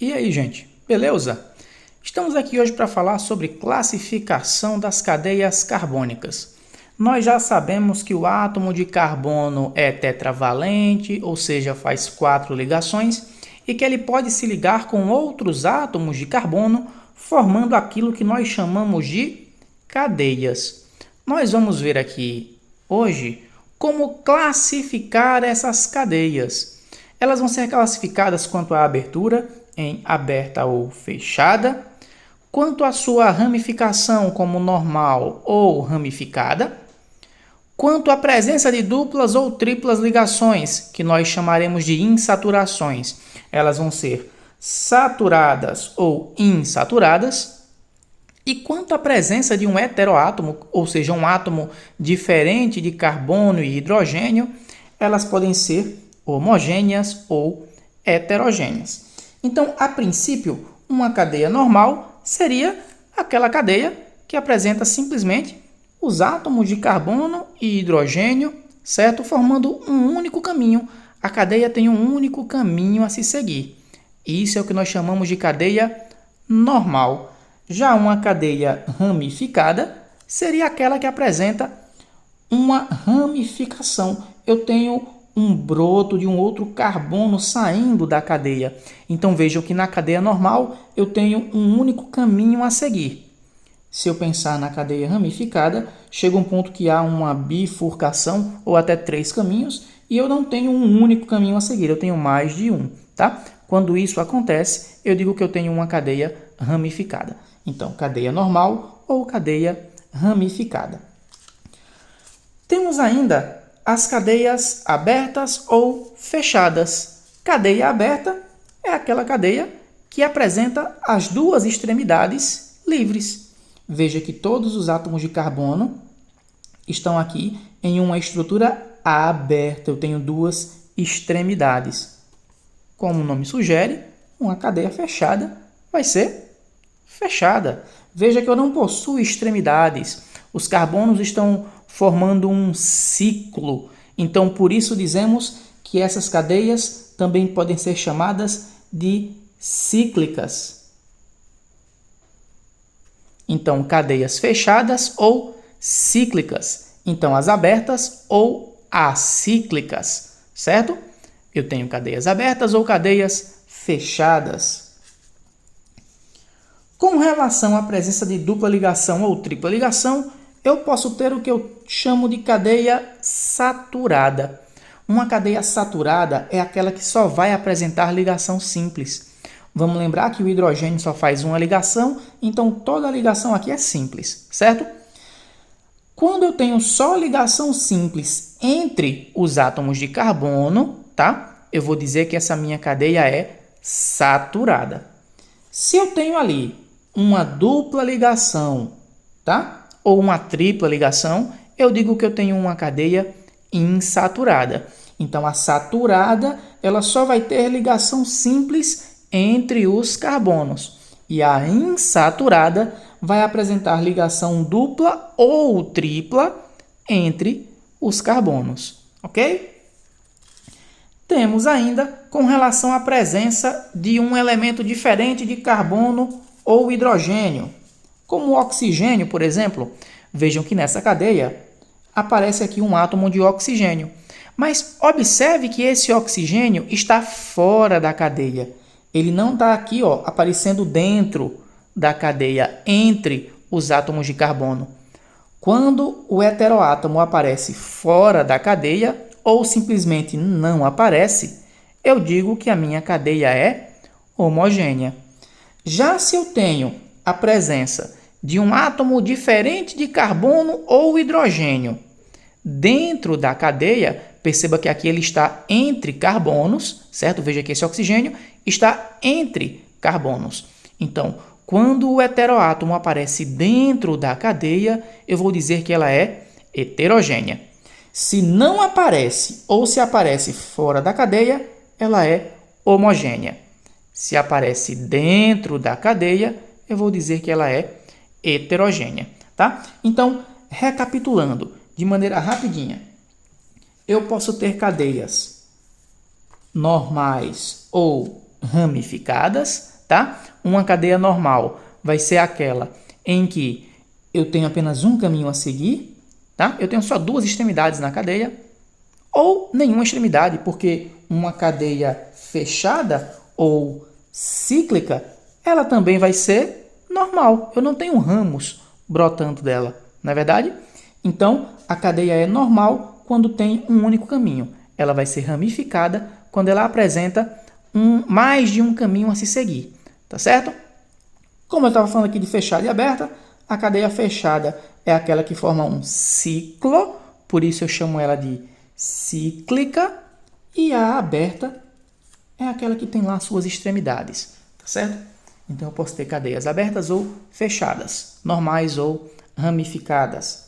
E aí, gente, beleza? Estamos aqui hoje para falar sobre classificação das cadeias carbônicas. Nós já sabemos que o átomo de carbono é tetravalente, ou seja, faz 4 ligações, e que ele pode se ligar com outros átomos de carbono, formando aquilo que nós chamamos de cadeias. Nós vamos ver aqui hoje como classificar essas cadeias. Elas vão ser classificadas quanto à abertura, em aberta ou fechada, quanto à sua ramificação como normal ou ramificada, quanto à presença de duplas ou triplas ligações, que nós chamaremos de insaturações. Elas vão ser saturadas ou insaturadas, e quanto à presença de um heteroátomo, ou seja, um átomo diferente de carbono e hidrogênio, elas podem ser homogêneas ou heterogêneas. Então, a princípio, uma cadeia normal seria aquela cadeia que apresenta simplesmente os átomos de carbono e hidrogênio, certo? Formando um único caminho. A cadeia tem um único caminho a se seguir. Isso é o que nós chamamos de cadeia normal. Já uma cadeia ramificada seria aquela que apresenta uma ramificação. Eu tenho um broto de um outro carbono saindo da cadeia. Então vejam que na cadeia normal eu tenho um único caminho a seguir. Se eu pensar na cadeia ramificada, chega um ponto que há uma bifurcação ou até 3 caminhos e eu não tenho um único caminho a seguir, eu tenho mais de um, tá? Quando isso acontece, eu digo que eu tenho uma cadeia ramificada. Então, cadeia normal ou cadeia ramificada. Temos ainda as cadeias abertas ou fechadas. Cadeia aberta é aquela cadeia que apresenta as duas extremidades livres. Veja que todos os átomos de carbono estão aqui em uma estrutura aberta. Eu tenho duas extremidades. Como o nome sugere, uma cadeia fechada vai ser fechada. Veja que eu não possuo extremidades. Os carbonos estão formando um ciclo. Então, por isso dizemos que essas cadeias também podem ser chamadas de cíclicas. Então, cadeias fechadas ou cíclicas. Então, as abertas ou acíclicas, certo? Eu tenho cadeias abertas ou cadeias fechadas. Com relação à presença de dupla ligação ou tripla ligação, eu posso ter o que eu chamo de cadeia saturada. Uma cadeia saturada é aquela que só vai apresentar ligação simples. Vamos lembrar que o hidrogênio só faz uma ligação, então toda a ligação aqui é simples, certo? Quando eu tenho só ligação simples entre os átomos de carbono, tá? Eu vou dizer que essa minha cadeia é saturada. Se eu tenho ali uma dupla ligação, tá? Ou uma tripla ligação, eu digo que eu tenho uma cadeia insaturada. Então, a saturada, ela só vai ter ligação simples entre os carbonos. E a insaturada vai apresentar ligação dupla ou tripla entre os carbonos, ok? Temos ainda com relação à presença de um elemento diferente de carbono ou hidrogênio, como o oxigênio, por exemplo. Vejam que nessa cadeia aparece aqui um átomo de oxigênio. Mas observe que esse oxigênio está fora da cadeia. Ele não está aqui, aparecendo dentro da cadeia, entre os átomos de carbono. Quando o heteroátomo aparece fora da cadeia, ou simplesmente não aparece, eu digo que a minha cadeia é homogênea. Já se eu tenho a presença de um átomo diferente de carbono ou hidrogênio dentro da cadeia, perceba que aqui ele está entre carbonos, certo? Veja que esse oxigênio está entre carbonos. Então, quando o heteroátomo aparece dentro da cadeia, eu vou dizer que ela é heterogênea. Se não aparece ou se aparece fora da cadeia, ela é homogênea. Se aparece dentro da cadeia, eu vou dizer que ela é heterogênea, tá? Então, recapitulando de maneira rapidinha, eu posso ter cadeias normais ou ramificadas, tá? Uma cadeia normal vai ser aquela em que eu tenho apenas um caminho a seguir, tá? Eu tenho só duas extremidades na cadeia, ou nenhuma extremidade, porque uma cadeia fechada ou cíclica, ela também vai ser normal. Eu não tenho ramos brotando dela, não é verdade? Então, a cadeia é normal quando tem um único caminho. Ela vai ser ramificada quando ela apresenta mais de um caminho a se seguir, tá certo? Como eu estava falando aqui de fechada e aberta, a cadeia fechada é aquela que forma um ciclo, por isso eu chamo ela de cíclica, e a aberta é aquela que tem lá suas extremidades, tá certo? Então eu posso ter cadeias abertas ou fechadas, normais ou ramificadas.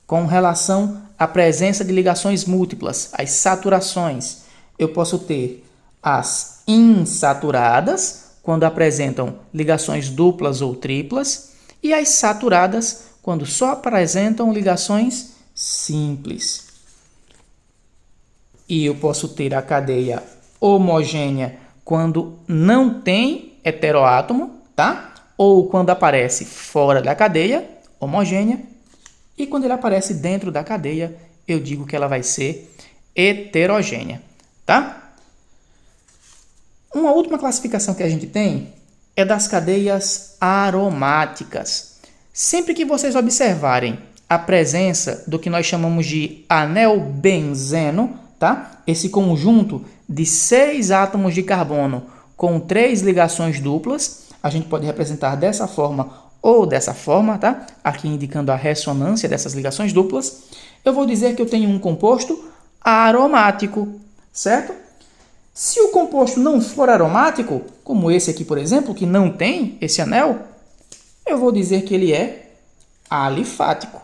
Com relação à presença de ligações múltiplas, as saturações, eu posso ter as insaturadas, quando apresentam ligações duplas ou triplas, e as saturadas, quando só apresentam ligações simples. E eu posso ter a cadeia homogênea quando não tem heteroátomo, tá? Ou quando aparece fora da cadeia, homogênea. E quando ele aparece dentro da cadeia, eu digo que ela vai ser heterogênea, tá? Uma última classificação que a gente tem é das cadeias aromáticas. Sempre que vocês observarem a presença do que nós chamamos de anel benzeno, tá? Esse conjunto de 6 átomos de carbono com 3 ligações duplas, a gente pode representar dessa forma ou dessa forma, tá? Aqui indicando a ressonância dessas ligações duplas. Eu vou dizer que eu tenho um composto aromático, certo? Se o composto não for aromático, como esse aqui, por exemplo, que não tem esse anel, eu vou dizer que ele é alifático.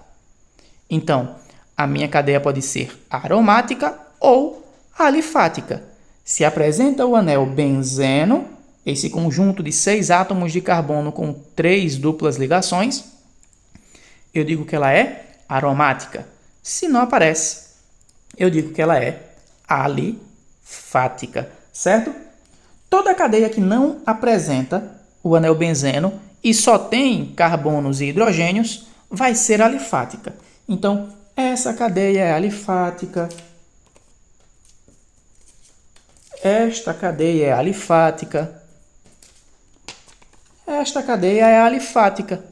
Então, a minha cadeia pode ser aromática ou alifática. Se apresenta o anel benzeno, esse conjunto de 6 átomos de carbono com 3 duplas ligações, eu digo que ela é aromática. Se não aparece, eu digo que ela é alifática, certo? Toda cadeia que não apresenta o anel benzeno e só tem carbonos e hidrogênios vai ser alifática. Então, essa cadeia é alifática. Esta cadeia é alifática. Esta cadeia é alifática.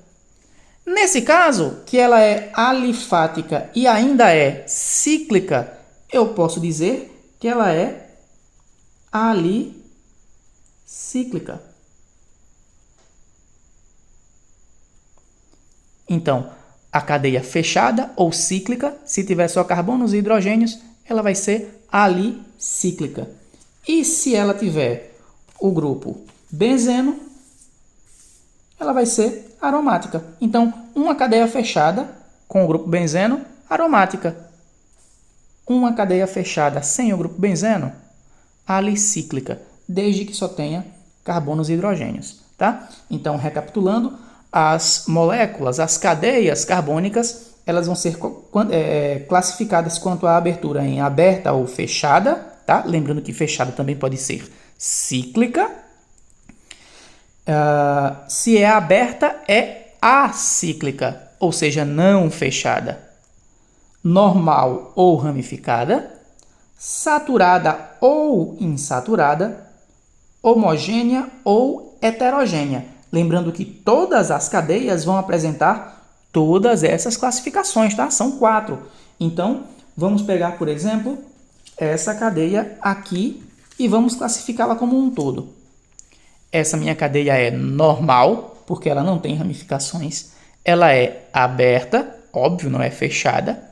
Nesse caso, que ela é alifática e ainda é cíclica, eu posso dizer que ela é alicíclica. Então, a cadeia fechada ou cíclica, se tiver só carbonos e hidrogênios, ela vai ser alicíclica. E se ela tiver o grupo benzeno, ela vai ser aromática. Então, uma cadeia fechada com o grupo benzeno, aromática. Uma cadeia fechada sem o grupo benzeno, alicíclica, desde que só tenha carbonos e hidrogênios, tá? Então, recapitulando, as moléculas, as cadeias carbônicas, elas vão ser classificadas quanto à abertura em aberta ou fechada, tá? Lembrando que fechada também pode ser cíclica. Se é aberta, é acíclica, ou seja, não fechada. Normal ou ramificada, saturada ou insaturada, homogênea ou heterogênea. Lembrando que todas as cadeias vão apresentar todas essas classificações, tá? São 4. Então, vamos pegar, por exemplo, essa cadeia aqui e vamos classificá-la como um todo. Essa minha cadeia é normal, porque ela não tem ramificações. Ela é aberta, óbvio, não é fechada.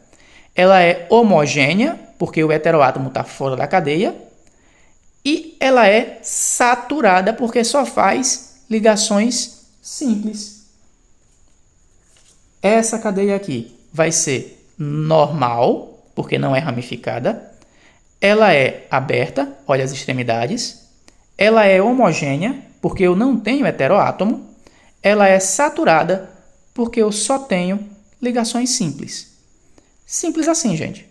Ela é homogênea, porque o heteroátomo está fora da cadeia. E ela é saturada, porque só faz ligações simples. Essa cadeia aqui vai ser normal, porque não é ramificada. Ela é aberta, olha as extremidades. Ela é homogênea, porque eu não tenho heteroátomo. Ela é saturada, porque eu só tenho ligações simples. Simples assim, gente.